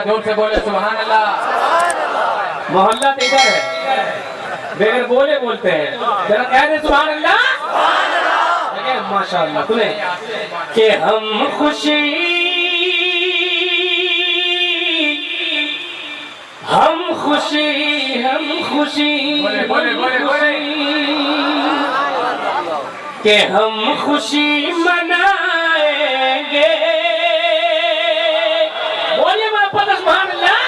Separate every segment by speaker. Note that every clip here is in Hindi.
Speaker 1: जोर से बोले सुभान अल्लाह। मोहल्ला तो इधर है, बगैर बोले बोलते हैं, जरा कह दे सुभान अल्लाह। माशाअल्लाह। तुम्हें कि हम खुशी बोले बोले बोले बोले कि हम खुशी मनाएंगे। बोलिए मैं पता सुभान अल्लाह।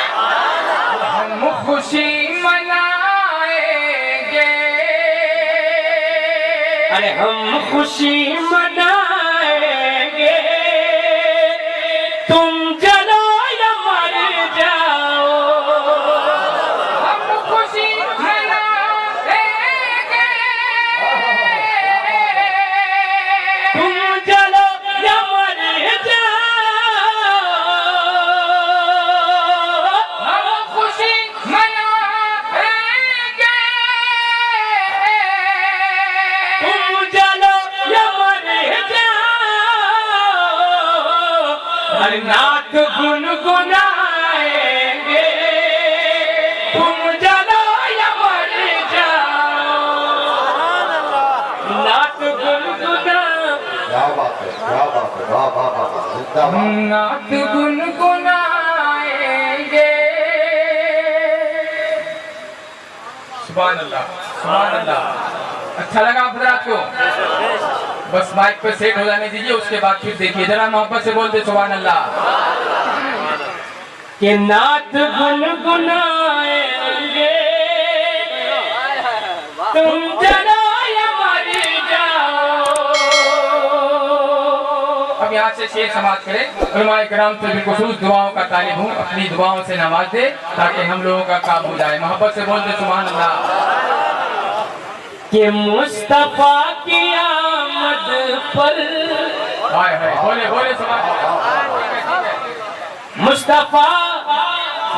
Speaker 1: हम खुशी मनाएंगे, अरे हम खुशी मनाएंगे, तुम जलो या मर जाओ। हम खुशी मनाएंगे, तुम जलो या मर जाओ। हम खुशी मनाएंगे, तुम जलो या मर जाओ। हर नात गुनगुनाएंगे, तुम जलो या मर जाओ। नात गुनगुना,
Speaker 2: क्या बात है, क्या बात है, वाह वाह वाह वाह, जिंदाबाद।
Speaker 1: नात गुनगुनाएंगे। सुभान अल्लाह, सुभान अल्लाह। अच्छा लगा आप हज़रात को? बस माइक पे सेट हो जाने दीजिए, उसके बाद फिर देखिए। जरा मोहब्बत से बोलते सुभान अल्लाह। कि नात गुनगुनाएंगे, तुम जलो या मर जाओ। अब यहाँ से शेर समाप्त करें। उलमाए किराम से बिलखुसूस दुआओं का तालिब हूँ, अपनी दुआओं से नवाज दे ताकि हम लोगों का काबू जाए। मोहब्बत से बोलते सुभान अल्लाह। कि मुस्तफा की आमद पर, हाय हाय, बोले बोले सुभान अल्लाह। मुस्तफा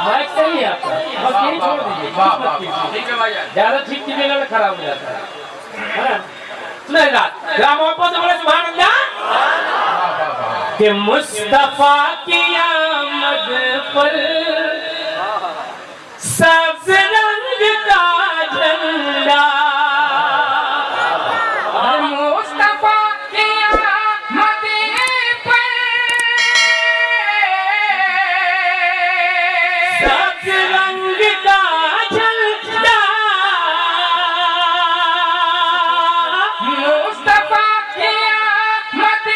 Speaker 1: माइक सही है आपका, बस यही छोड़ दीजिए। वाह वाह, ठीक है भाई, ज्यादा ठीक कीजिएगा तो खराब हो जाता है ना। सुनिए रात मोहब्बत से बोले सुभान अल्लाह। कि मुस्तफा की आमद पर सब्ज रंग का झंडा, मुस्तफा की आमद पर सब्ज रंग का झंडा, मुस्तफा की आमद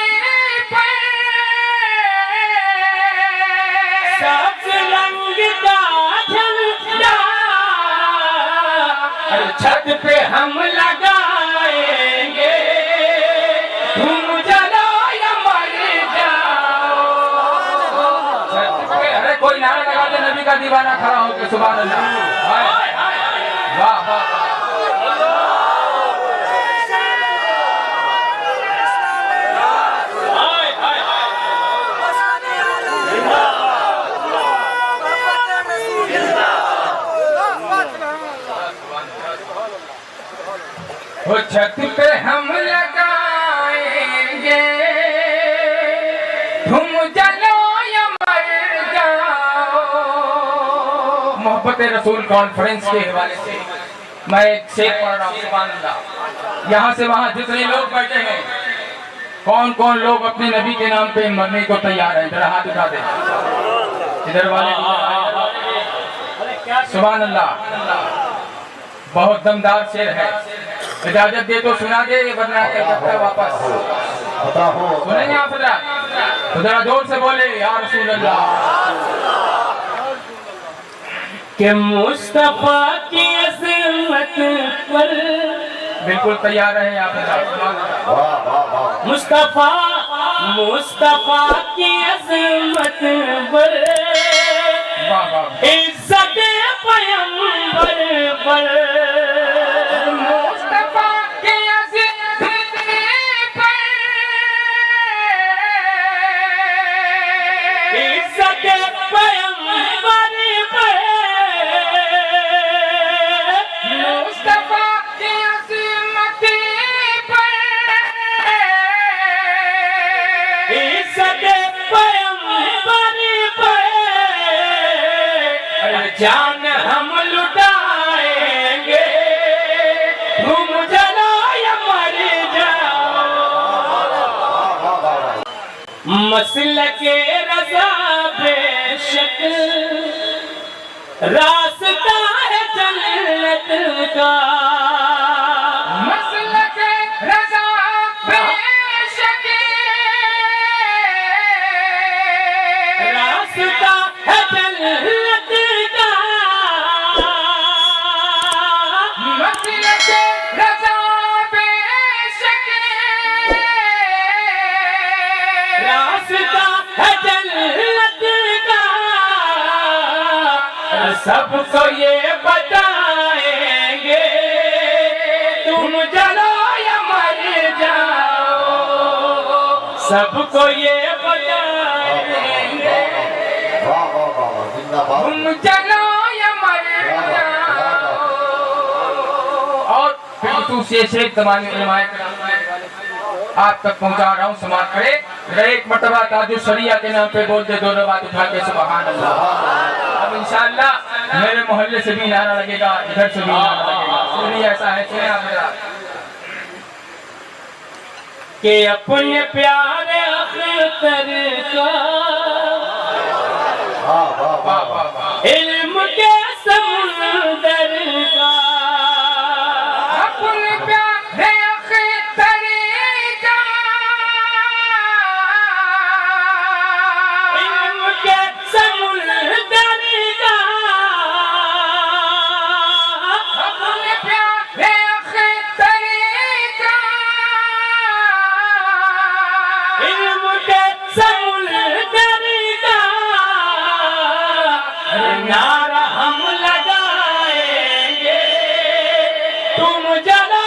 Speaker 1: पर सब्ज रंग का झंडा, छत पे हम लगाएंगे, तुम जलो या मर जाओ। अरे कोई नारा लगा दे, नबी का दीवाना खड़ा होकर सुभान अल्लाह। वाह वाह, वो छत पे हम लगाएंगे, तुम जलो या मर जाओ। मोहब्बत रसूल कॉन्फ्रेंस के हवाले से मैं एक शेर पढ़ रहा हूँ सुभान अल्लाह। यहाँ से वहाँ जितने लोग बैठे हैं, कौन कौन लोग अपने नबी के नाम पे मरने को तैयार हैं? जरा हाथ उठा दे इधर वाले। सुभान अल्लाह, बहुत दमदार शेर है। इजाजत दे तो सुना दे, वरना कह सकता है वापस। सुनेंगे आप जरा, तो जरा जोर से बोले या रसूल अल्लाह। कि मुस्तफा की अज़मत पर, बिल्कुल तैयार रहे आप। मुस्तफा मुस्तफा की अज़मत पर, इज्जत पैगंबर पर, मुस्तफा की अज़मत पर, इज्जत पैगंबर पर, मुस्तफा की अज़मत पर, इज्जत पैगंबर पर। जान हम लुटाएंगे, तुम जलो या मर जाओ। मसलके रज़ा बेशक रास्ता है जन्नत का, मसलके रज़ा बेशक रास्ता है जन्नत का, मसलके रज़ा बेशक रास्ता है जन्नत का। सबको ये बताएंगे, तुम जलो या मर जाओ। सबको ये बताएंगे,
Speaker 2: वाह वाह वाह वाह जिंदाबाद
Speaker 1: तुम जलो या मर जाओ। और फिर दूसरे से तमाम उलमाए कराम आप तक पहुंचा रहा हूँ, समाप्त करे। एक मर्तबा ताजु शरिया के नाम पे बोल दे, दोनों बात उठा के सुभान अल्लाह। अब इंशाअल्लाह मेरे मोहल्ले से भी नारा लगेगा, इधर से भी नारा लगेगा। सुनिए, ऐसा है, सुनिए आप मेरा कि अपने प्यारे अख्तर का
Speaker 2: वाह वाह वाह वाह
Speaker 1: इल्म के समुंदर का, अपने प्यारे अख्तर का इल्म के समुंदर का, अपने प्यारे अख्तर का इल्म के समुंदर का। नारा हम लगाएंगे, तुम जला